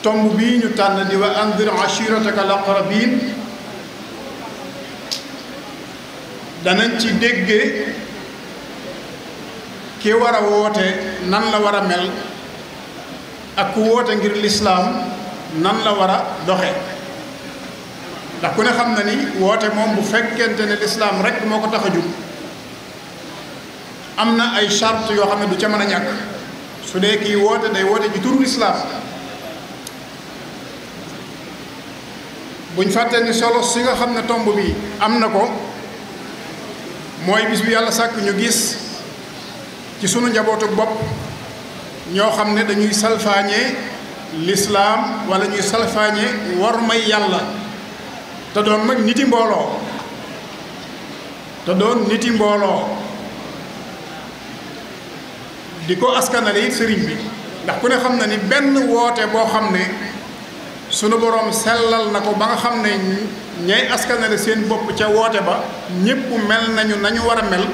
tomb bii ñu tànn di wa andir ashirataka al-aqrabin danañ ci déggee ki war a woote nan la war a mel ak ku woote ngir lislaam nan la war a doxe ndax ku ne xam na ni woote moom bu fekkente ne lislaam rek moo ko tax a jug am na ay charte yoo xam ne du ca mën a ñàkk su dee kii woote day woote ji turu lislaam buñ fàtte ni solo si nga xam ne tomb bi am na ko mooy bis bi yàlla sàkk ñu gis ci sunu njabootu bopp ñoo xam ne dañuy salfaañee lislaam wala ñuy salfaañee war may yàlla te doon nag niti mbooloo di ko askanale it sëriñ bi ndax ku ne xam na ni benn woote boo xam ne sunu boroom sellal na ko ba nga xam ne ñay askanale seen bopp ca woote ba ñépp mel nañu war a mel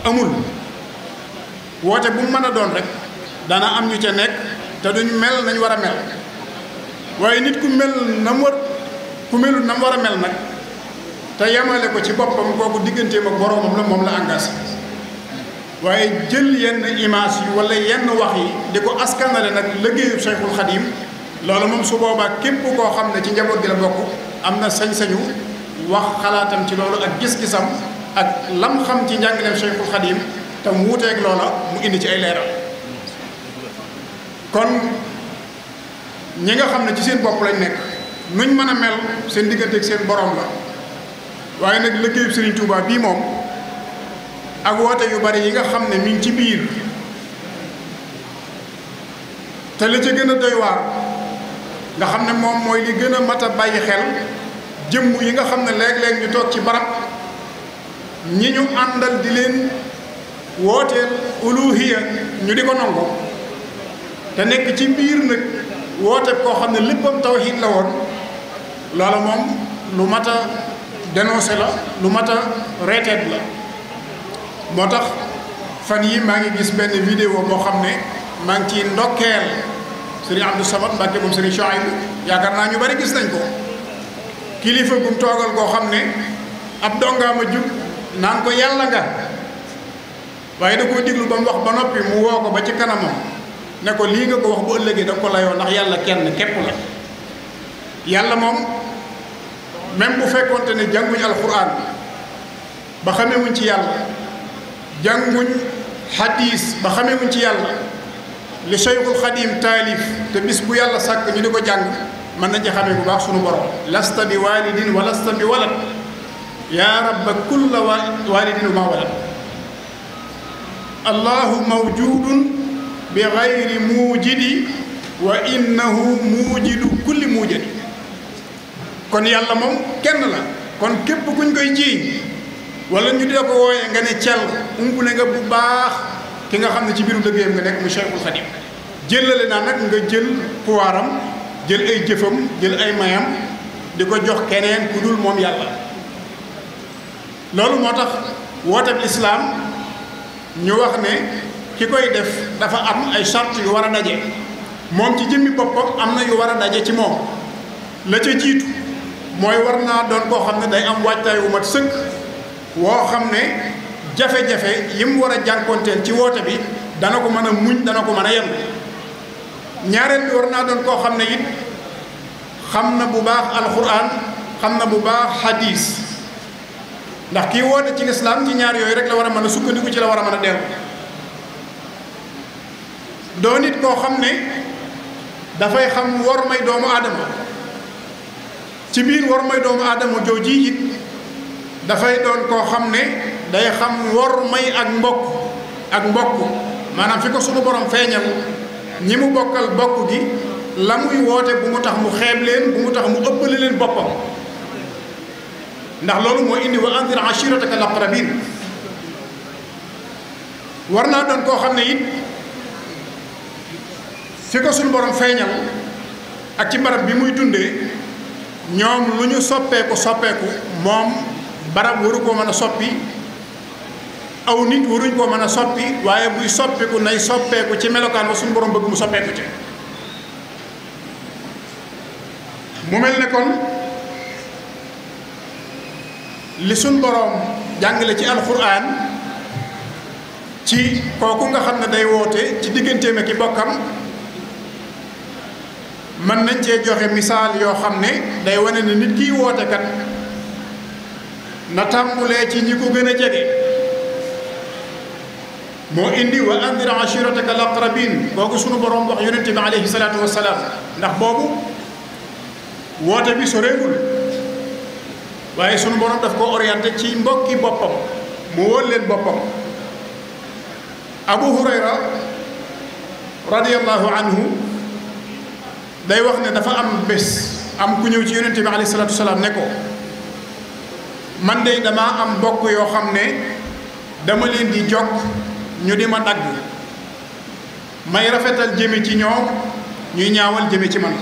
amul woote bu mu mën a doon rek dana am ñu ca nekk te duñ mel nañu war a mel waaye nit ku melul na mu war a mel nag te yemale ko ci boppam kooku digganteem ak boroomam la moom la engagé waaye jël yenn image yi wala yenn wax yi di ko askanale nag liggéeyu Cheikhul Khadim loolu moom su boobaa képp koo xam ne ci njaboot gi la bokk am na sañ-sañu wax xalaatam ci loolu ak gis-gisam ak lam xam ci njàngaleem Cheikhul Khadim te mu wuuteeg loola mu indi ci ay leeral kon ñi nga xam ne ci seen bopp lañ nekk nuñ mën a mel seen digganteeg seen borom la waaye nag liggéeyu Serigne Touba bii moom ak woote yu bari yi nga xam ne mi ngi ci biir te la ca gën a doy waar nga xam ne moom mooy li gën a mat a bàyyi xel jëmm yi nga xam ne léeg-léeg ñu toog ci barab ñi ñu àndal di leen wooteel uluhiya ñu di ko nangu te nekk ci biir nag woote koo xam ne léppam tawhid la woon loola moom lu mat a dénoncé la lu mat a reeteet la moo tax fan yi maa ngi gis benn vidéo boo xam ne maa ngi ciy ndokkeel sëriñ Abdou Samad Mbàkke moom sëriñ Chouaib yaakaar naa ñu bari gis nañ ko kilifa gum toogal koo xam ne ab dongaama jug naan ko yàlla nga waaye da koo diglu ba mu wax ba noppi mu woo ko ba ci kanamam ne ko lii nga ko wax bu ëllëgee da ko layoo ndax yàlla kenn képp la yàlla moom même bu fekkonte ne jànguñ alxuraan ba xamewuñ ci yàlla jànguñ xadiis ba xamewuñ ci yàlla li Cheikhul Khadim taalif te bis bu yàlla sàkk ñu di ko jàng mën nañ ci xamee bu baax sunu borom lasta bi walidin wa lasta bi walad yaa rabba kulla walidin ma walad allahu mawjudun bi gayri muujidi wa innahu muujidu kulli muujadi kon yàlla moom kenn la kon képp kuñ koy jiiñ wala ñu dee ko wooyee nga ne cel umpule nga bu baax ki nga xam ne ci biiru liggéeyam nga nekk mu Cheikhul Khadim jëlale naa nag nga jël pouvoiram jël ay jëfam jël ay mayam di ko jox keneen ku dul moom yàlla loolu moo tax wooteeb lislaam ñu wax ne ki koy def dafa am ay charte yu war a daje moom ci jëmmi boppam am na yu war a daje ci moom la ca jiitu mooy war naa doon koo xam ne day am waajtaay wu mat sëkk woo xam ne jafe-jafe yi mu war a jànkoonteel ci woote bi dana ko mën a muñ dana ko mën a yenn ñaareel bi war naa doon koo xam ne it xam na bu baax alxuraan xam na bu baax hadis ndax kii woote ci lislaam ci ñaar yooyu rek la war a mën a sukkandiku ci la war a mën a dellu doo nit koo xam ne dafay xam war may doomu aadama ci biir war may doomu aadama jooji it dafay doon koo xam ne day xam war may ak mbokk maanaam fi ko sunu borom feeñal ñi mu bokkal bokk gi la muy woote bu mu tax mu xeeb leen bu mu tax mu ëppale leen boppam ndax loolu moo indi wa anzir ashirataka al-aqrabin war naa doon koo xam ne it fi ko sunu borom feeñal ak ci barab bi muy dundee ñoom lu ñu soppeeku moom barab waru koo mën a soppi aw nit waruñ koo mën a soppi waaye buy soppiku nay soppeeku ci melokaan wa suñu borom bëgg mu soppeeku ci mu mel ne kon li suñ boroom jàngale ci alxuraan ci kooku nga xam ne day woote ci digganteem ak i bokkam mën nañ cee joxe misaal yoo xam ne day wane ne nit kiy woote kat na tàmbulee ci ñi ko gën a jege moo indi wa andir ashirataka al aqrabin kooku sunu boroom wax yonente bi alayhi salaatu wasalaam ndax boobu woote bi soreegul waaye sunu boroom daf ko orienté ci mbokki boppam mu wóol leen boppam Abu Hurayra radiyallahu anhu day wax ne dafa am bés am ku ñëw ci yonente bi alayhi salaatu wasalaam ne ko man de damaa am mbokk yoo xam ne dama leen di jokk ñu di ma dagg may rafetal jëme ci ñoom ñuy ñaawal jëme ci man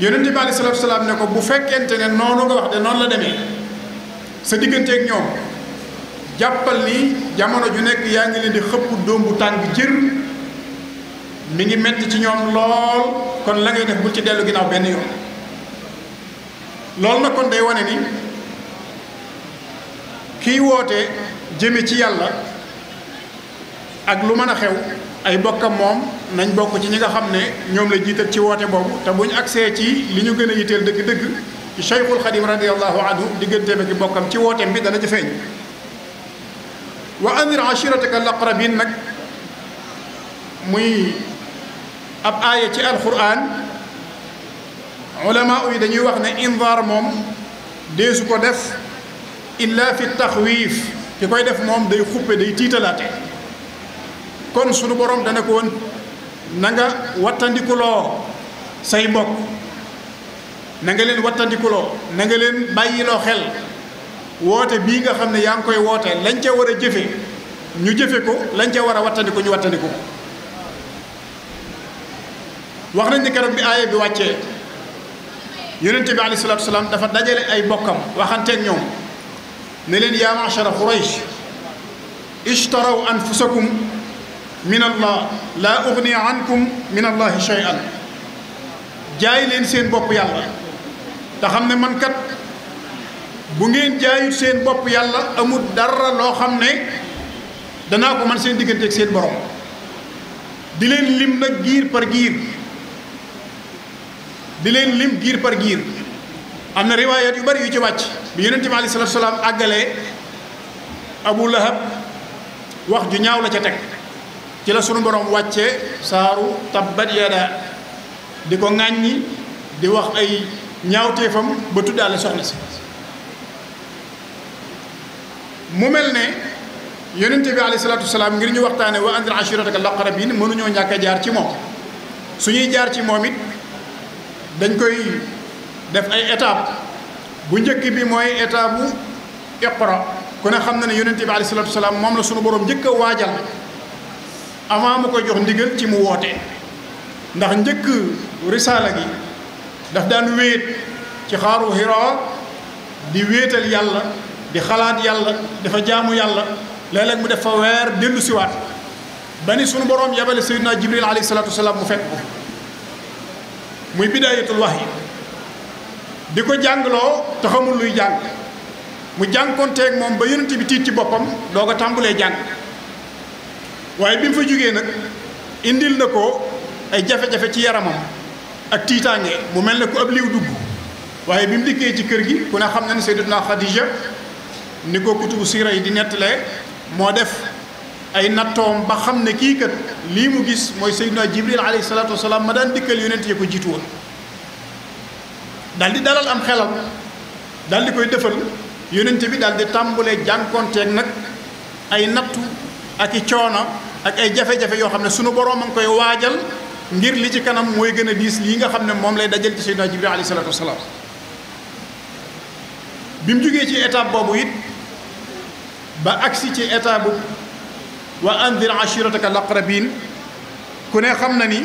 yonent bi alayhi salaatu salaam ne ko bu fekkente ne noonu nga wax de noonu la demee sa digganteeg ñoom jàppal ni jamono ju nekk yaa ngi leen di xëpp doom bu tàng jër mi ngi metti ci ñoom lool kon la ngay def bul ci dellu ginnaaw benn yoon loolu nag kon day wane ni kiy woote jëme ci yàlla ak lu mën a xew ay bokkam moom nañ bokk ci ñi nga xam ne ñoom la jiital ci woote boobu te bu ñu agsee ci li ñu gën a yitteel dëgg-dëgg ci Cheikhul Xadim radiyallahu anhu digganteem ak bokkam ci wooteem bi dana ci feeñ wa andir ashirataka al aqrabin nag muy ab aaya ci alquran ulama yi dañuy wax ne inzaar moom deesu ko def illa fi taxwiif ki koy def moom day xuppe day tiitalaate kon sunu borom dana ko woon na nga wattandikuloo say mbokk na nga leen wattandikuloo na nga leen bàyyiloo xel woote bii nga xam ne yaa ngi koy woote lañ ca war a jëfe ñu jëfe ko lañ ca war a wattandiku ñu wattandiku ko wax nañ ni keroog bi aaya bi wàccee yonente bi alayhi salaatu salaam dafa dajale ay bokkam waxanteeg ñoom ne leen yaa ma'shara Quraysh ishtaraw anfusakum min allah laa ugni ankum min allahi shay'an jaay leen seen bopp yàlla te xam ne man kat bu ngeen jaayut seen bopp yàlla amul dara loo xam ne danaa ko man seen digganteeg seen borom di leen lim nag giir par giir di leen lim giir par giir am na riwaayaat yu bari yu ci wàcc bi yonente bi alayhi salaatu salaam àggalee Abu Lahab wax ju ñaaw la ca teg ci la sunu borom wàccee saaru tabbat yada di ko ŋàññi di wax ay ñaawteefam ba tuddaale soxna si mu mel ne yonente bi alayhi salaatu salaam ngir ñu waxtaane wa andir ashirataka al aqrabin mënuñoo ñàkk a jaar ci moom suñuy jaar ci moom it dañ koy def ay étape bu njëkk bi mooy étape bu iqra ku ne xam na ne yonente bi alayhi salaatu salaam moom la sunu borom njëkk a waajal avant mu koy jox ndigal ci mu woote ndax njëkk risaala gi daf daan wéet ci xaaru Hira di wéetal yàlla di xalaat yàlla dafa jaamu yàlla léeg-léeg mu def fa weer dellu siwaat ba ni sunu borom yabale sayyidina Jibril alayhi salaatu salaam mu fekk ko muy bidaayatul wahyi di ko jàngloo te xamul luy jàng mu jànkonteeg moom ba yonent bi tiit ci boppam doo ko tàmbulee jàng waaye bi mu fa jógee nag indil na ko ay jafe-jafe ci yaramam ak tiitaange mu mel ne ku ab liw dugg waaye bi mu dikkee ci kër gi ku ne xam na ne Sayyidatuna Khadija ni ko kutubu siira yi di nettalee moo def ay nattoom ba xam ne kii kat lii mu gis mooy Sayyidina Jibril alayhi salaatu wasalaam ma daan dikkal yonent yi ko jiitu woon daal di dalal am xelam daal di koy defal yonent bi daal di tàmbulee jànkonteeg nag ay nattu ak i coono ak ay jafe-jafe yoo xam ne sunu borom a ngi koy waajal ngir li ci kanam mooy gën a diis lii nga xam ne moom lay dajal ci Sayyidina Jibril alayhi salaatu wasalaam bi mu jógee ci étape boobu it ba agsi ci étape bu wa andir ashirataka al aqrabin ku ne xam na ni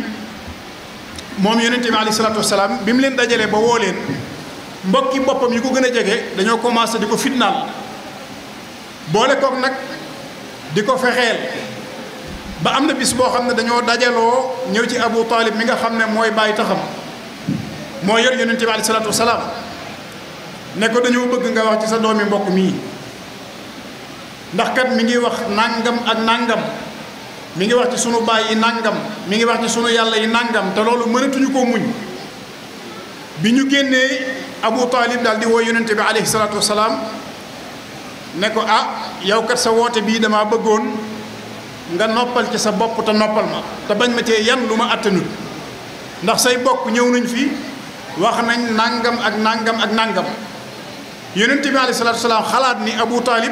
moom yonente bi alayhi salaatu wasalaam bi mu leen dajalee ba woo leen mbokki boppam yi ko gën a jege dañoo commencé di ko fitnaal boole kook nag di ko fexeel ba am na bis boo xam ne dañoo dajaloo ñëw ci Abu Talib mi nga xam ne mooy bàyyi taxam moo yor yonent bi alayhi salaatu wasalaam ne ko dañoo bëgg nga wax ci sa doomi mbokk mii ndax kat mi ngi wax nangam ak nangam mi ngi wax ci sunu baay yi nangam mi ngi wax ci sunu yàlla yi nangam te loolu mënatuñu koo muñ bi ñu génnee Abu Talib daal di woo yonent bi alayhi salaatu wasalaam ne ko yow kat sa woote bii damaa bëggoon nga noppal ci sa bopp te noppal ma te bañ ma cee yan lu ma attanut ndax say bokk ñëw nañ fi wax nañ nangam ak nangam ak nangam yonent bi alayhi salaatu wasalaam xalaat ni Abu Talib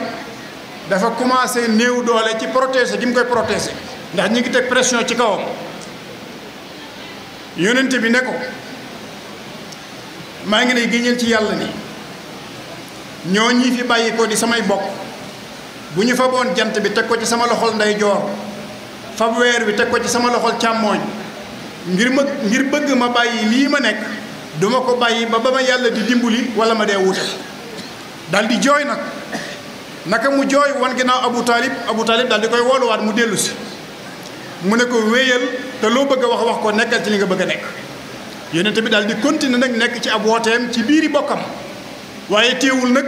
dafa commencé néew doole ci protéger gi mu koy protéger ndax ñi ngi teg pression ci kawam yonent bi ne ko maa ngi lay génneel ci yàlla ni ñoo ñii fi bàyyi ko di samay bokk bu ñu faboon jant bi teg ko ci sama loxol ndeyjoor fab weer bi teg ko ci sama loxol càmmooñ ngir bëgg ma bàyyi lii ma nekk duma ko bàyyi ba ma yàlla di dimbali wala ma dee wute dal di jooy nag naka mu jooy wan ginnaaw Abu Talib dal di koy wooluwaat mu dellu si mu ne ko wéyal te loo bëgg a wax ko nekkal ci li nga bëgg a nekk yonent bi daal di continuer nag nekk ci ab wooteem ci biiri bokkam waaye teewul nag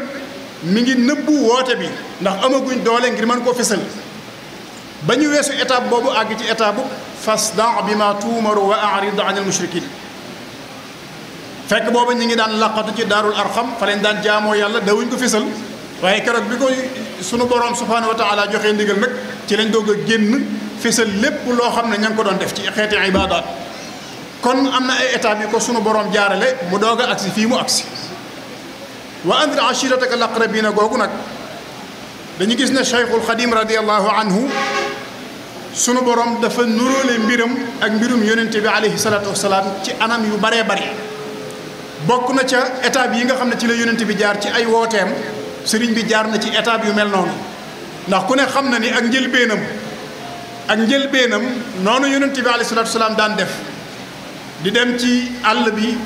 mi ngi nëbbu woote bi ndax amaguñ doole ngir mën koo fesal ba ñu weesu étape boobu àgg ci étape bu fasda' bima tuumaru wa a'rid 'anil mushrikin fekk boobu ñu ngi daan laqatu ci daarul arqam fa lañ daan jaamoo yàlla dawuñ ko fesal waaye keroog bi ko sunu borom subhanahu wa ta'ala joxee ndigal nag ci lañ doog a génn fesal lépp loo xam ne ña ngi ko doon def ci xeeti ibaadaat kon am na ay étapes yu ko sunu borom jaarale mu doog a agsi fii mu agsi wa andir ashirataka al-aqrabina googu nag dañu gis ne Cheikhul Xadim radiyallahu anhu sunu borom dafa nuróole mbiram ak mbirum yonente bi alayhi salaatu wasalaam ci anam yu baree bari bokk na ca étape yi nga xam ne ci la yonente bi jaar ci ay wooteem sëriñ bi jaar na ci étape yu mel noonu ndax ku ne xam na ni ak njëlbeenam noonu yonente bi alayhi salaatu wasalaam daan def di dem ci àll bi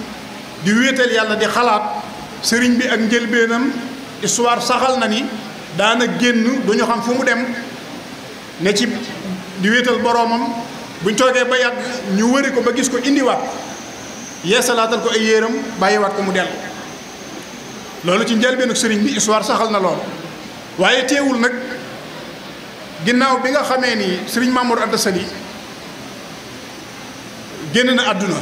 di wéetal yàlla di xalaat sëriñ bi ak njëlbeenam histoire saxal na ni daana génn duñu xam fu mu dem ne ci di wéetal boroomam buñ toogee ba yàgg ñu wëri ko ba gis ko indiwaat yeesalaatal ko ay yéeram bàyyiwaat ko mu dellu loolu ci njëlbeenu sëriñ bi histoire saxal na loolu waaye teewul nag ginnaaw bi nga xamee ni sëriñ Mamour Anta Sali génn na àdduna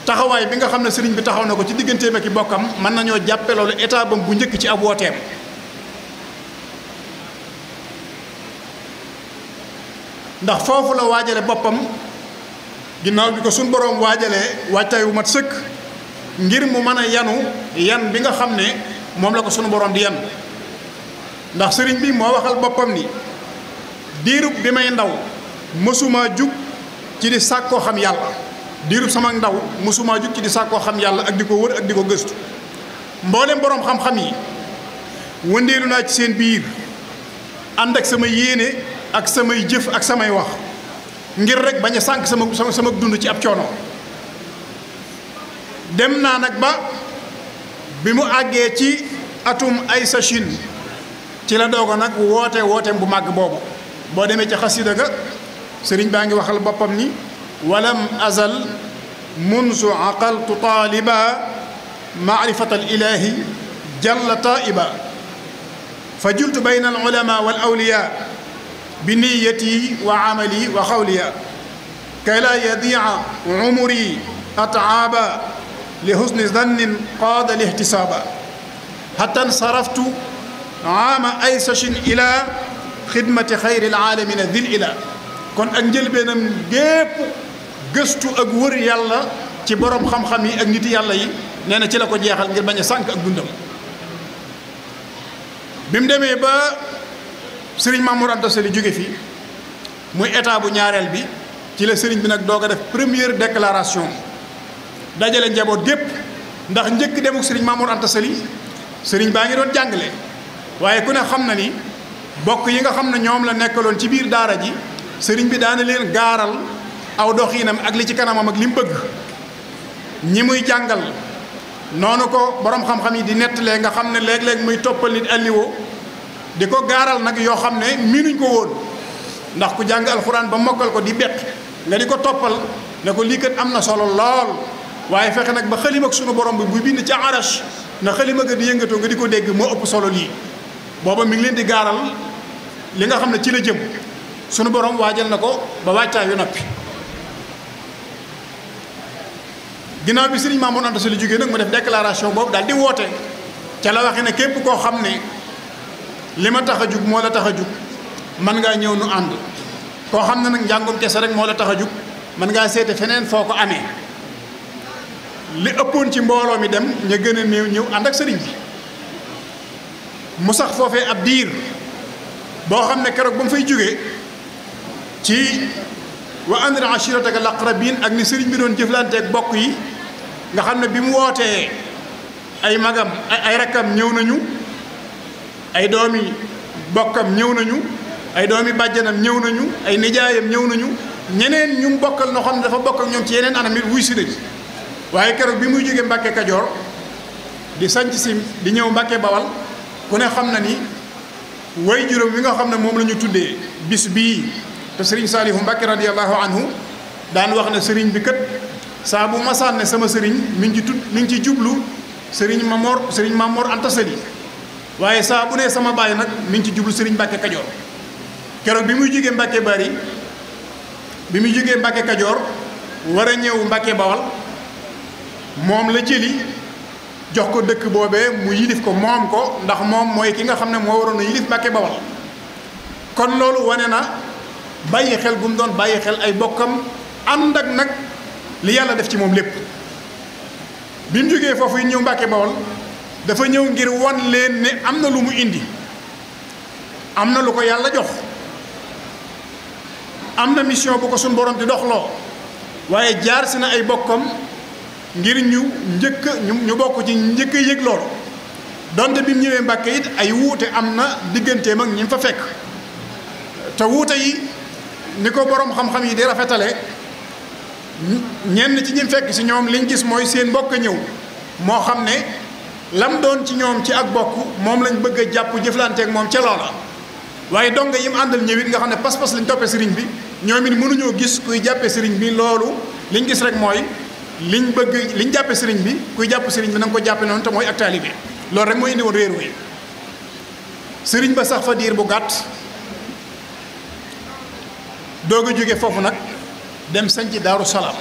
taxawaay bi nga xam ne sëriñ bi taxaw na ko ci digganteem ak i bokkam mën nañoo jàppe loolu état bam bu njëkk ci ab wooteem ndax foofu la waajale boppam ginnaaw bi ko suñ boroom waajalee waajtaay wu mat sëkk ngir mu mën a yan bi nga xam ne moom la ko sunu boroom di yan ndax sëriñ bi moo waxal boppam ni diirub bi may ndaw mësuma jug ci di sàkkoo xam yàlla diirub sama ndaw mësuma jug ci di sàkkoo xam yàlla ak di ko wër ak di ko gëstu mboolem boroom xam-xam yi wëndeelu naa ci seen biir ànd ak sama yéene ak samay jëf ak samay wax ngir rek bañ a sànq sama dund ci ab coono dem naa nag ba bi mu àggee ci atum ay sachin ci la doogo nag wooteem bu màgg boobu boo demee ci xasida ga sëriñ baa ngi waxal boppam ni walam azal munzu aqaltu taaliba maarifata al ilahi jalla taiba fa jultu bayna al ulama wal awliya bi niyati wa amali wa xawliya kay la yadia umuri ataaba li husni zannin qaada lihtisaaba hatta nsaraftu aama ay sachin ila xidmati xayri alaalamina dil ila kon ak njëlbeenam gépp gëstu ak wër yàlla ci borom xam-xam yi ak niti yàlla yi nee na ci la ko jeexal ngir bañ a sànq ak dundam bi mu demee ba sëriñ Mamour Anta Sali jóge fi muy état bu ñaareel bi ci la sëriñ bi nag doog a def première déclaration dajale njaboot gépp ndax njëkk demuk sëriñ Mamour Anta Sali sëriñ baa ngi doon jàngale waaye ku ne xam na ni bokk yi nga xam ne ñoom la nekkaloon ci biir daara ji sëriñ bi daana leen gaaral aw doxiinam ak li ci kanamam ak li mu bëgg ñi muy jàngal noonu ko borom xam-xam yi di nettalee nga xam ne léeg-léeg muy toppal nit alliwo di ko gaaral nag yoo xam ne miinuñ ko woon ndax ku jàng alxuraan ba mokkal ko di beq nga di ko toppal ne ko lii kat am na solo lool waaye fexe nag ba xalima ak sunu borom bi bu bind ca arash na xalima ga di yëngatoo nga di ko dégg moo ëpp solo lii booba mi ngi leen di gaaral li nga xam ne ci la jëm sunu borom waajal na ko ba waajtaay yu noppi ginnaaw bi Serigne Mamour Anta Sali jógee nag mu def déclaration boobu daal di woote ca la waxe ne képp koo xam ne li ma tax a jug moo la tax a jug mën ngaa ñëw nu ànd koo xam ne nag njàngum kese rek moo la tax a jug mën ngaa seete feneen foo ko amee li ëppoon ci mbooloo mi dem ña gën a néew ñëw ànd ak sëriñ bi mu sax foofee ab diir boo xam ne keroog ba mu fay jógee ci wa andir ashirataka laqrabin ak ni sëriñ bi doon jëflanteeg bokk yi nga xam ne bi mu wootee ay magam ay rakkam ñëw nañu ay doomi bokkam ñëw nañu ay doomi bàjjanam ñëw nañu ay nijaayam ñëw nañu ñeneen ñu bokkal noo xam ne dafa bokk ak ñoom ci yeneen anam it wuy si nañ waaye keroog bi muy jógee Mbàkke Kajoor di sanc si di ñëw Mbàkke Bawal ku ne xam na ni way juróom wi nga xam ne moom la ñu tuddee bis bii te sëriñ Saalihu Mbàkke radiyallahu anhu daan wax ne sëriñ bi kat saa bu masaan ne sama sëriñ mi ngi ci jublu sëriñ Mamor Anta Sali waaye saa bu ne sama baay nag mi ngi ci jublu sëriñ Mbàkke Kajoor keroog bi muy jógee Mbàkke Bari bi muy jógee Mbàkke Kajoor war a ñëw Mbàkke Bawal moom la jëli jox ko dëkk boobee mu yilif ko moom ko ndax moom mooy ki nga xam ne moo waroon a yilif Mbàkke Bawal kon loolu wane na bàyyi xel gu mu doon bàyyi xel ay bokkam ànd ak nag li yàlla def ci moom lépp bi mu jógee foofu yi ñëw Mbàkke Bawal dafa ñëw ngir wan leen ne am na lu mu indi am na lu ko yàlla jox am na mission bu ko suñ borom di doxloo waaye jaar si na ay bokkam ngir ñu bokk ci njëkk a yëg loolu donte bi mu ñëwee Mbàkke it ay wuute am na digganteem ak ñi fa fekk te wuute yi ni ko borom xam-xam yi di rafetale ñenn ci ñi fekk si ñoom liñ gis mooy seen mbokk ñëw moo xam ne lam doon ci ñoom ci ak bokk moom lañ bëgg a jàpp jëflanteeg moom ca loola waaye donga yi mu àndal ñëwit nga xam ne pas-pas lañ toppee sëriñ bi ñoom it mënuñoo gis kuy jàppee sëriñ bi loolu liñ gis rek mooy liñ jàppee sëriñ bi kuy jàpp sëriñ bi na nga ko jàppe noonu te mooy ak taalibe loolu rek mooy indi woon réeru yi sëriñ ba sax fa diir bu gàtt doog a jóge foofu nag dem sanc Daaru Salaam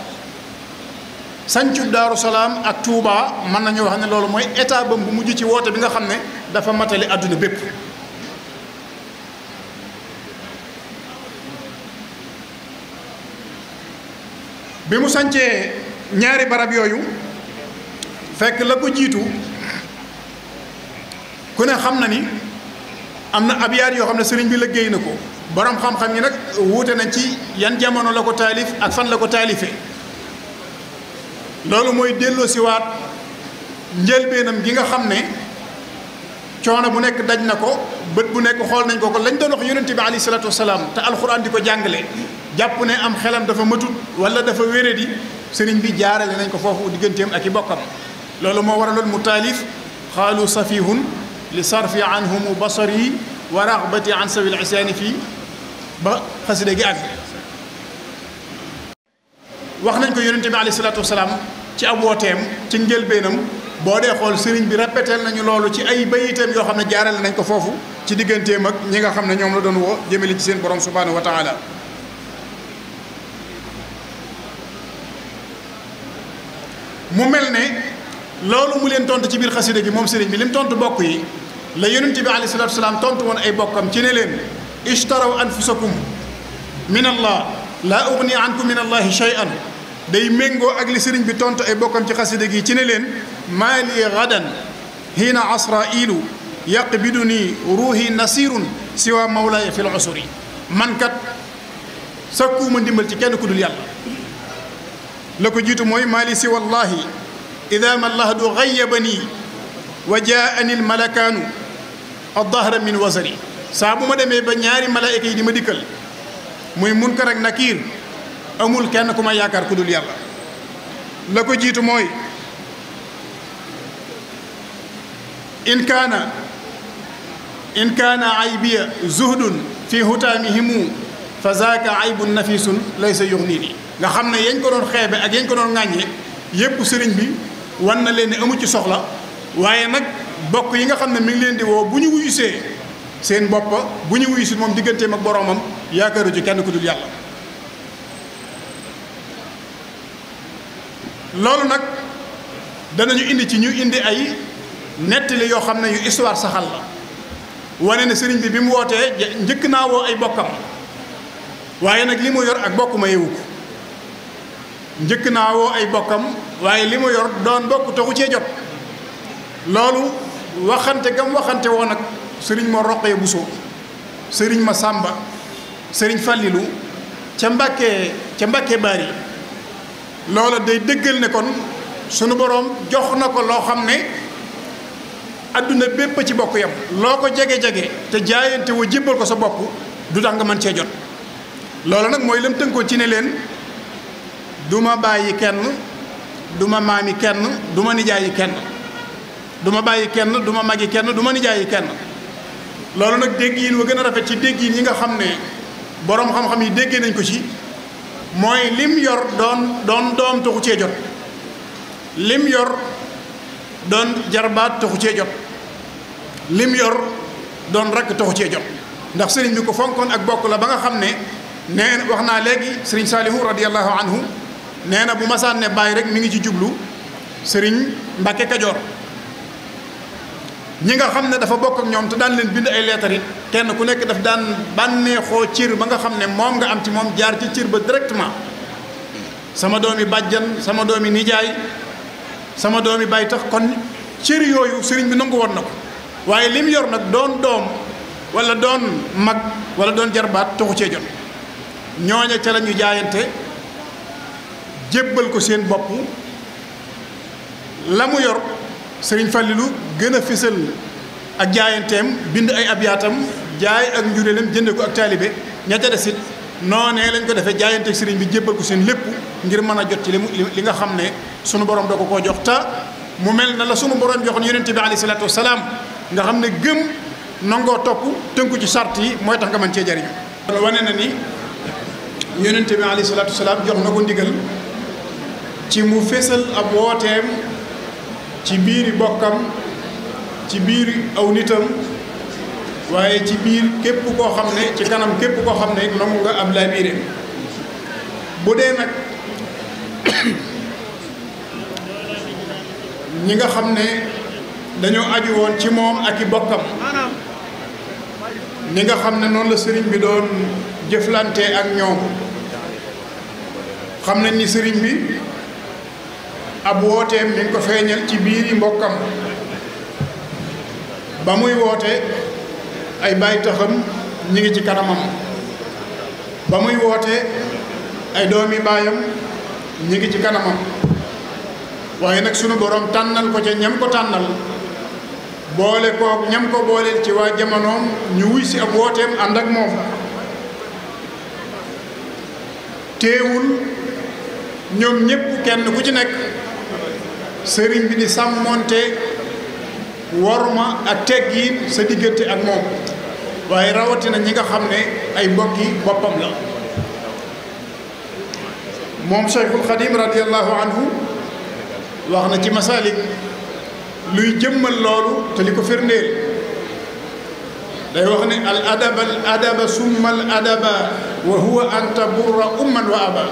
sancub Daaru Salaam ak Touba mën nañu wax ne loolu mooy état ba bu mujj ci woote bi nga xam ne dafa matale àdduna bépp bi mu sancee ñaari barab yooyu fekk la ko jiitu ku ne xam na ni am na abyaat yoo xam ne sëriñ bi liggéey na ko borom xam-xam yi nag wuute nañ ci yan jamono la ko taalif ak fan la ko taalifee loolu mooy delloo siwaat njëlbeenam gi nga xam ne coono bu nekk daj na ko bët bu nekk xool nañ ko lañ doon wax yonente bi alayhi salaatu wasalaam te alxuraan di ko jàngale jàpp ne am xelam dafa matut wala dafa wéradi sëriñ bi jaarale nañ ko foofu digganteem ak i bokkam loolu moo waraloon mu taalif xaalu safihun li sarfi anhumu basari wa raxbati an sabil isaani fii ba xasida gi àgg wax nañ ko yonente bi alayhi salaatu wasalaam ci ab wooteem ci njëlbeenam boo dee xool sëriñ bi répété nañu loolu ci ay bayitam yoo xam ne jaarale nañ ko foofu ci digganteem ak ñi nga xam ne ñoom la doon woo jëmale ci seen borom subhanahu wa taala mu mel ne loolu mu leen tontu ci biir xasida gi moom sëriñ bi lim tontu bokk yi la yonente bi alayhi salaatu wasalaam tontu woon ay bokkam ci ne leen ishtaraw anfusakum min allah laa ugni ankum min allahi shay'an day méngoo ak li sëriñ bi tontu ay bokkam ci xasida gi ci ne leen maa li gadan hiina asrailu yaqbiduni ruuhi nasirun siwa mawlaaya fi l usuri man kat sakkuuma ndimbal ci kenn ku dul yàlla la ko jiitu mooy maa li si wallahi ida ma lahdu gayyabani wa jaani l malakaanu addahra min wasari saa bu ma demee ba ñaari malaayika yi di ma dikkal muy munkar ak nakiir amul kenn ku ma yaakaar ku dul yàlla la ko jiitu mooy in kaana aybiya zuhdun fi hutaamihimu fa zaaka aybun nafisun laysa yuxnii nii nga xam ne yañ ko doon xeebe ak yañ ko doon ŋàññee yépp sëriñ bi wan na leen ne amu ci soxla waaye nag bokk yi nga xam ne mi ngi leen di woo bu ñu wuyusee seen boppa bu ñu wuyusi moom digganteem ak boroomam yaakaaru ci kenn ku dul yàlla. loolu nag danañu indi ci ñu indi ay nettali yoo xam ne yu histoire saxal la wane ne sëriñ bi mu wootee njëkk naa woo ay bokkam waaye nag li mu yor ak bokk ma yewu ko njëkk naa woo ay bokkam waaye li mu yor doon bokk taxu cee jot loolu waxante gam waxante woon nag sëriñ Mor Roqee Buso sëriñ ma Sàmba sëriñ Fàllilu ca Mbàkke Baari loola day dëggal ne kon sunu boroom jox na ko loo xam ne adduna bépp ci bokk yam loo ko jege-jege te jaayante wa jébbal ko sa bopp du tax nga mën cee jot loolu nag mooy lam tënkoon ci ne leen du ma bàyyi kenn du ma maami kenn du ma nijaayi kenn du ma bàyyi kenn du ma magi kenn du ma nijaayi kenn loolu nag dégg yi wa gën a rafet ci dégg yi nga xam ne boroom xam-xam yi déggee nañ ko ci mooy lim yor doon doom taxu cee jot lim yor doon jarbaat taxu cee jot lim yor doon rakk taxu cee jot ndax sëriñ bi ko fonkoon ak bokk la ba nga xam ne nee wax naa léegi sëriñ Saalihu radiyallahu anhu nee na bu masaan ne bàyyi rek mi ngi ci jublu sëriñ Mbàkke Kajoor ñi nga xam ne dafa bokk ak ñoom te daan leen bind ay leetar it kenn ku nekk daf daan bànneexoo cër ba nga xam ne moom nga am ci moom jaar ci cër ba directement sama doomi bàjjan sama doomi nijaay sama doomi bàyyi tax kon cër yooyu sëriñ bi nangu woon na ko waaye lim yor nag doon doom wala doon mag wala doon jarbaat taxu cee jot ñooña ca la ñu jaayante jébbal ko seen bopp la mu yor sëriñ Fàllilu gën a fësal ak jaayanteem bind ay abiyaatam jaay ak njuréelam jënde ko ak taalibe ña ca desit noonee lañ ko defee jaayanteeg sëriñ bi jébbal ko seen lépp ngir mën a jot ci li nga xam ne sunu borom da ko koo jox ta mu mel na la sunu borom joxoon yonente bi alayhi salaatu wasalaam nga xam ne gëm nangoo topp tënku ci sart yi mooy tax nga mën cee jariñu wane na ni yonente bi alayhi salaatu wasalaam jox na ko ndigal ci mu fésal ab wooteem ci biiri bokkam ci biir aw nitam waaye ci biir képp koo xam ne ci kanam képp koo xam ne nangu nga ab laa biire bu dee nag ñi nga xam ne dañoo aju woon ci moom ak i bokkam ni nga xam ne noonu la sëriñ bi doon jëflante ak ñoom xam nañ ni sëriñ bi ab wooteem mi ngi ko feeñal ci biiri mbokkam ba muy woote ay baay taxam ñi ngi ci kanamam ba muy woote ay doomi baayam ñi ngi ci kanamam waaye nag sunu borom tànnal ko ca ñam ko tànnal boole kook ñam ko booleel ci waa jamonoom ñu wuy si ab wooteem ànd ak moom teewul ñoom ñépp kenn ku ci nekk sëriñ bi di sàmmonte worma ak teggiin sa diggante ak moom waaye rawatina ñi nga xam ne ay mbokki boppam la moom Cheikhul Khadim radiyallahu anhu wax na ci masalik luy jëmmal loolu te li ko firndeel day wax ne al adaba summa al adaba wa huwa an taburra umman wa aba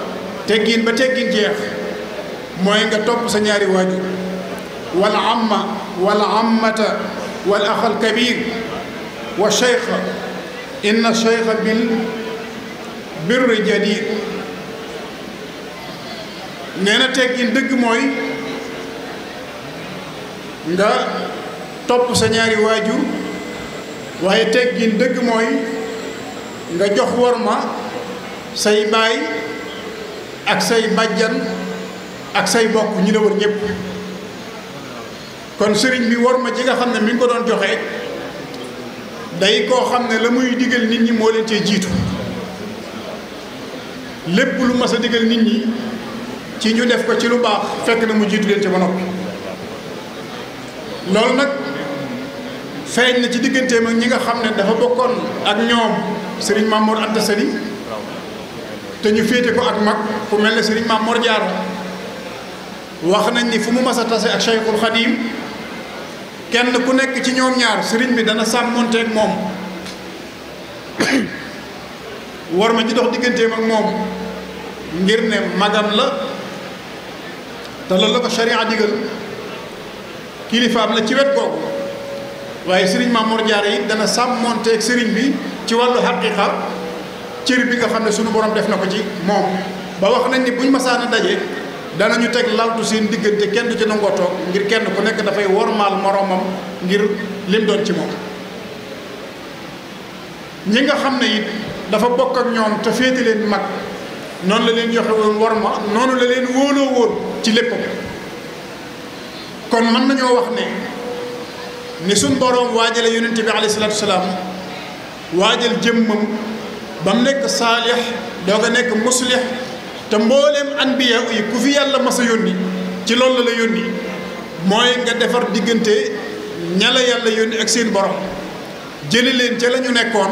teggiin ba teggiin jeex mooy nga topp sa ñaari waajur wal amma wal ammata wal axal kabir wa cheikha inna cheikha bil birri jadir nee na teggin dëgg mooy nga topp sa ñaari waajur waaye teggin dëgg mooy nga jox worma say baay ak say bàjjan ak say bokk ñi la wër ñëpp kon sëriñ bi worma ji nga xam ne mi ngi ko doon joxe day koo xam ne la muy digal nit ñi moo leen cee jiitu lépp lu mas a digal nit ñi ci ñu def ko ci lu baax fekk na mu jiitu leen ci ba noppi loolu nag feeñ na ci digganteem ak ñi nga xam ne dafa bokkoon ak ñoom sëriñ Mamour Anta Sali te ñu féete ko ak mag ku mel ne sëriñ Maam Mor Jaara wax nañ ni fu mu mas a tase ak Cheikhul Khadim kenn ku nekk ci ñoom ñaar sëriñ bi dana sàmmonteeg moom war ma ji dox digganteem ak moom ngir ne magam la te loolu la ko sharia digal kilifaam la ci wet googu waaye sëriñ Maam Mor Jaara yi dana sàmmonteeg sëriñ bi ci wàllu xaqiqa cër bi nga xam ne sunu borom def na ko ci moom ba wax nañ ni buñ masaana daje danañu teg laltu seen diggante kenn du ci nangoo toog ngir kenn ku nekk dafay wormaal moroomam ngir lim doon ci moom ñi nga xam ne it dafa bokk ak ñoom te féete leen mag noonu la leen joxe woon worma noonu la leen wóoloo woon ci lépp kon mën nañoo wax ne ni suñ boroom waajale yonente bi alayhi salaatu wasalaam waajal jëmmam ba mu nekk saalix doog a nekk muslix te mbooleem anbiya yi ku fi yàlla mas a yónni ci loolu la yónni mooy nga defar diggante ña la yàlla yónni ak seen borom jëli leen ca la ñu nekkoon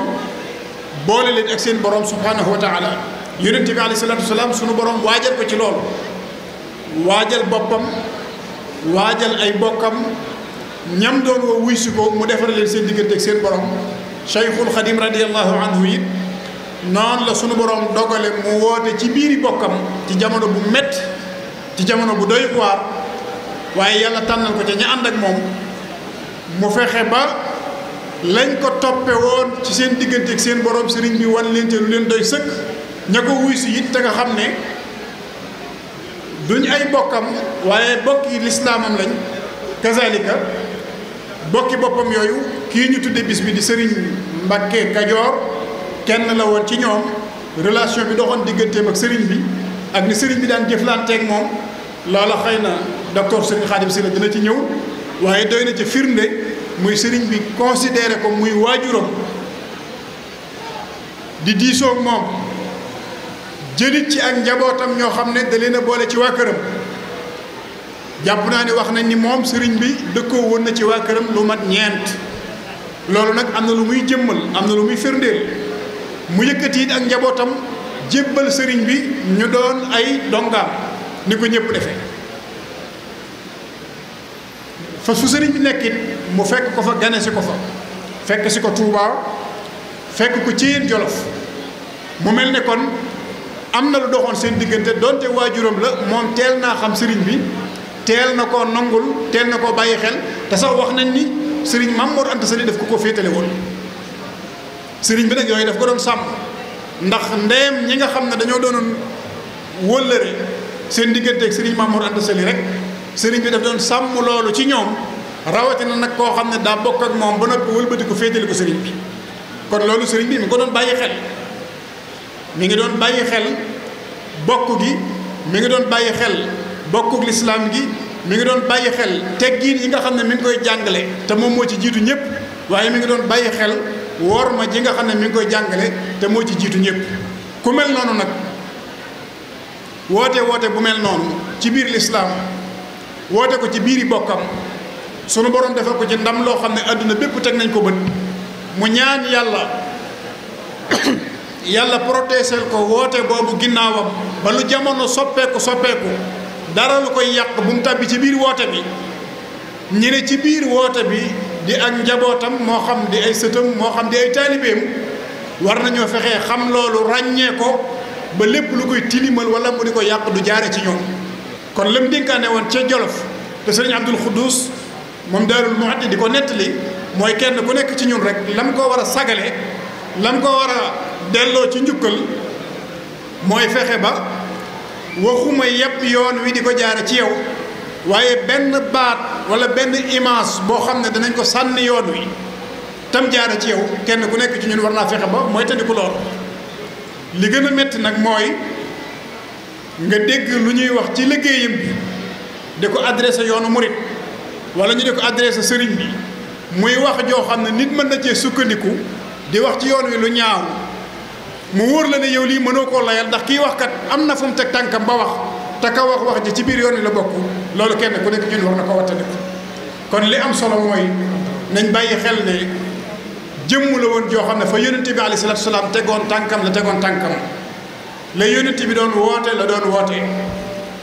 boole leen ak seen borom subhanahu wa taala yonent bi alayhi salaatu wasalaam sunu borom waajal ko ci loolu waajal boppam waajal ay bokkam ñam doon woo wuy si ko mu defar leen seen diggante ak seen borom Cheikhul Khadim radiyallahu anhu it noonu la sunu borom dogale mu woote ci biiri bokkam ci jamono bu métti ci jamono bu doy waar waaye yàlla tànnal ko ca ña ànd ak moom mu fexe ba lañ ko toppe woon ci seen diggante ak seen borom sëriñ bi wan leen te lu leen doy sëkk ña ko wuy si it te nga xam ne duñ ay bokkam waaye bokki lislaamam lañ kazalika bokki boppam yooyu kii ñu tudde bis bi di sëriñ Mbàkke Kajoor kenn la woon ci ñoom relation bi doxoon digganteem ak sëriñ bi ak ni sëriñ bi daan jëflanteeg moom loola xëy na docteur Sëriñ Xaadim Sylla dina ci ñëw waaye doy na ci firnde muy sëriñ bi considéré ko muy waajuram di diisoog moom jëlit ci ak njabootam ñoo xam ne da leen a boole ci waa këram jàpp naa ni wax nañ ni moom sëriñ bi dëkkoo woon na ci waa këram lu mat ñeent loolu nag am na lu muy jëmmal am na lu muy firndeel mu yëkkati it ak njabootam jébbal sëriñ bi ñu doon ay dongaam ni ko ñëpp defee fa su sëriñ bi nekkit mu fekk ko fa gane si ko fa fekk si ko Touba fekk ko ci yéen Jolof mu mel ne kon am na lu doxoon seen diggante donte waajuram la moom teel naa xam sëriñ bi teel na koo nangul teel na koo bàyyi xel te sax wax nañ ni sëriñ Maam Mor Anta Sali daf ko féetale woon sëriñ bi nag yooyu daf ko doon sàmm ndax ndeem ñi nga xam ne dañoo doonoon wëllëre seen diggante ak sëriñ Maam Mor Anta Sali rek sëriñ bi daf doon sàmm loolu ci ñoom rawatina nag koo xam ne daa bokk ak moom ba noppi wëlbati ko féetale ko sëriñ bi kon loolu sëriñ bi mi ngi ko doon bàyyi xel mi ngi doon bàyyi xel bokk gi mi ngi doon bàyyi xel bokkuk lislaam gi mi ngi doon bàyyi xel teggiin yi nga xam ne mi ngi koy jàngale te moom moo ci jiitu ñëpp waaye mi ngi doon bàyyi xel worma ji nga xam ne mi ngi koy jàngale te moo ci jiitu ñëpp ku mel noonu nag woote bu mel noonu ci biir lislaam woote ko ci biiri bokkam sunu borom defal ko ci ndam loo xam ne àdduna bépp teg nañ ko bët mu ñaan yàlla protégeel ko woote boobu ginnaawam ba lu jamono soppeeku dara lu koy yàq bu mu tàbbi ci biir woote bi ñi ne ci biir woote bi di ak njabootam moo xam di ay sëtam moo xam di ay taalibeem war nañoo fexee xam loolu ràññee ko ba lépp lu koy tilimal wala mu di ko yàq du jaare ci ñoom kon lam dénkaane woon ca Jolof te sëriñ Abdul Xuddus moom Daarul Muhti di ko nettali mooy kenn ku nekk ci ñun rek lam ko war a sagale lam ko war a delloo ci njukkal mooy fexe ba waxuma yépp yoon wi di ko jaare ci yow waaye benn baat wala benn image boo xam ne danañ ko sànni yoon wi tam jaare ci yow kenn ku nekk ci ñun war naa fexe ba mooy tandiku lool li gën a métti nag mooy nga dégg lu ñuy wax ci liggéeyam bi di ko adressé yoonu murit wala ñu di ko adressé sëriñ bi muy wax joo xam ne nit mën na cee sukkandiku di wax ci yoon wi lu ñaaw mu wóor la ne yow lii mënoo koo layal ndax kii wax kat am na fu mu teg tànkam ba wax te ka wax ji ci biir yoon wi la bokk loolu kenn ku nekk ñun war na ko wattandiku kon li am solo mooy nañ bàyyi xel ne jëmm la woon joo xam ne fa yonente bi alayhi salaatu salaam tegoon tànkam la tegoon tànkam la yonent bi doon woote la doon woote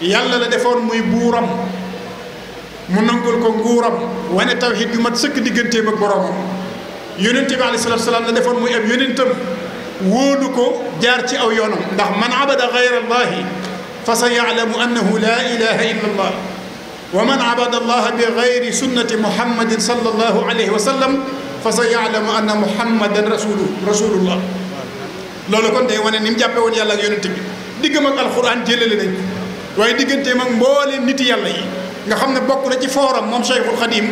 yàlla la defoon muy buuram mu nangul ko nguuram wane tawhid yu mat sëkk digganteem ak boroomam yonent bi alayhi salaatu salaam la defoon muy ab yonentam wóolu ko jaar ci aw yoonam ndax man abada gayra allahi fa sa yaalamu annahu la ilaha illa allah wa man abada allaha bi gayri sunnati muhammadin sallallahu alayhi wa sallam fa sa yaalamu anna muhammadan rasulullah loolu kon day wane ni mu jàppe woon yàlla ak yonent bi diggam ak alquran jëlale nañ ko waaye digganteem ak mbooleem niti yàlla yi nga xam ne bokk na ci fooram moom Cheikhul Khadim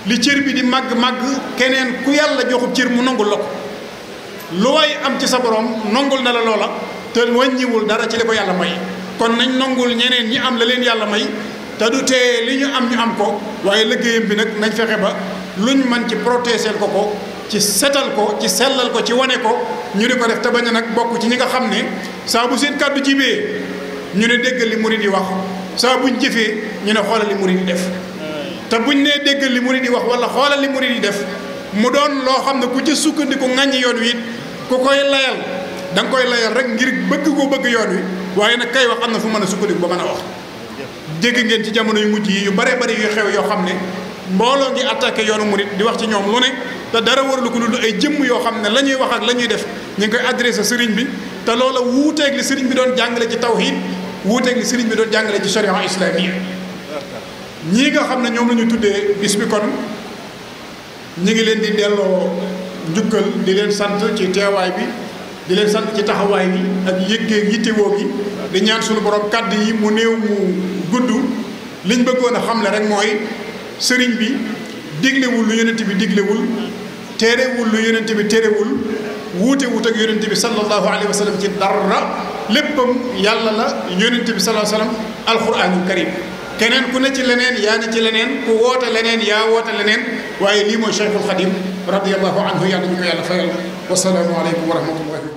li cër bi di màgg-màgg keneen ku yàlla joxub cër mu nangul la ko lu waay am ci sa borom nangul na la loola te wàññiwul dara ci li ko yàlla may kon nañ nangul ñeneen ñi am la leen yàlla may te du tee li ñu am ko waaye liggéeyam bi nag nañ fexe ba luñ mën ci protéger ko ci setal ko ci sellal ko ci wane ko ñu di ko def te bañ a nag bokk ci ñi nga xam ne saa bu seen kàddu jibee ñu ne déggal li murid yi wax saa buñ jëfee ñu ne xoolal li murid yi def te buñ nee déggal li murid yi wax wala xoolal li murid yi def mu doon loo xam ne ku ci sukkandiku ŋàññi yoon wi it ku koy layal da nga koy layal rek ngir bëgg koo bëgg yoon wi waaye nag kay wax am na fu mën a sukkandiku ba mën a wax dégg ngeen ci jamono yu mujj yi yu bare bari yu xew yoo xam ne mbooloo ngi attaqué yoonu murid di wax ci ñoom lu ne te dara waralu ko lu ay jëmm yoo xam ne la ñuy wax ak la ñuy def ñu ngi koy adressé sëriñ bi te loola wuuteeg li sëriñ bi doon jàngale ci tawhid wuuteeg li sëriñ bi doon jàngale ci sharia islamiyya ñii nga xam ne ñoom la ñu tuddee bis bi kon ñu ngi leen di delloo njukkal di leen sant ci teewaay bi di leen sant ci taxawaay bi ak yëggee yittewoo gi di ñaan suñu borom kàddu yi mu néew mu gudd liñ bëggoon a xamle rek mooy sëriñ bi diglewul lu yonent bi diglewul téerewul lu yonent bi téerewul wuute wut ak yonent bi sallallahu alayhi wa sallam ci dara léppam yàlla la yonent bi sallallahu alayhi wa sallam alquranul karim keneen ku ne ci leneen yaa ne ci leneen ku woote leneen yaa woote leneen waaye lii mooy Cheikhul Khadim radiyallahu anhu yàlla ñu ko yàlla fayal wasalaamu aleykum wa rahmatullahi